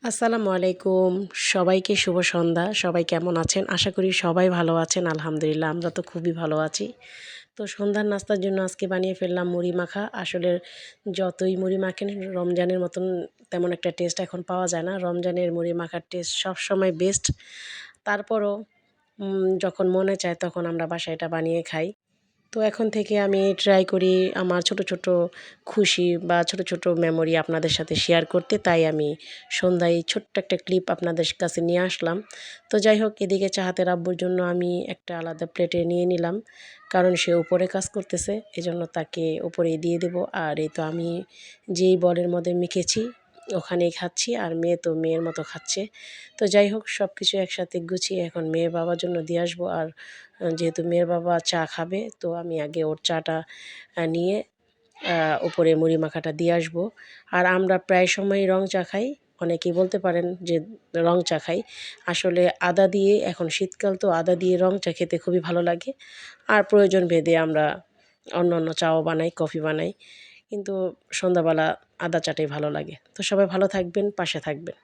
আসসালামু আলাইকুম। সবাইকে শুভ সন্ধ্যা। সবাই কেমন আছেন? আশা করি সবাই ভালো আছেন। আলহামদুলিল্লাহ আমরা তো খুবই ভালো আছি। তো সন্ধ্যার নাস্তার জন্য আজকে বানিয়ে ফেললাম মুড়ি মাখা। আসলে যতই মুড়ি মাখেন রমজানের মতন তেমন একটা টেস্ট এখন পাওয়া যায় না। রমজানের মুড়ি মাখার টেস্ট সবসময় বেস্ট। তারপরও যখন মনে চায় তখন আমরা বাসায় এটা বানিয়ে খাই। তো এখন থেকে আমি ট্রাই করি আমার ছোট, ছোট খুশি বা ছোট, ছোট মেমোরি আপনাদের সাথে শেয়ার করতে। তাই আমি সন্ধ্যায় ছোট্ট একটা ক্লিপ আপনাদের কাছে নিয়ে আসলাম। তো যাই হোক এদিকে চাহাতের আব্বুর জন্য আমি একটা আলাদা প্লেটে নিয়ে নিলাম। কারণ সে উপরে কাজ করতেছে। এজন্য তাকে উপরেই দিয়ে দেব। আর এই তো আমি যেই বলের মধ্যে মেখেছি ওখানেই খাচ্ছি। আর মেয়ে তো মেয়ের মতো খাচ্ছে। তো যাই হোক সব কিছু একসাথে গুছিয়ে এখন মেয়ের বাবার জন্য দিয়ে আসবো। আর যেহেতু মেয়ের বাবা চা খাবে তো আমি আগে ওর চাটা নিয়ে উপরে মুড়ি মাখাটা দিয়ে আসবো। আর আমরা প্রায় সময়ই রং চা খাই। অনেকেই বলতে পারেন যে রং চা খাই। আসলে আদা দিয়ে এখন শীতকাল তো আদা দিয়ে রং চা খেতে খুবই ভালো লাগে। আর প্রয়োজন ভেদে আমরা অন্য চাও বানাই, কফি বানাই। কিন্তু সন্ধ্যাবেলা আদা চাটাই ভালো লাগে। তো সবাই ভালো থাকবেন, পাশে থাকবেন।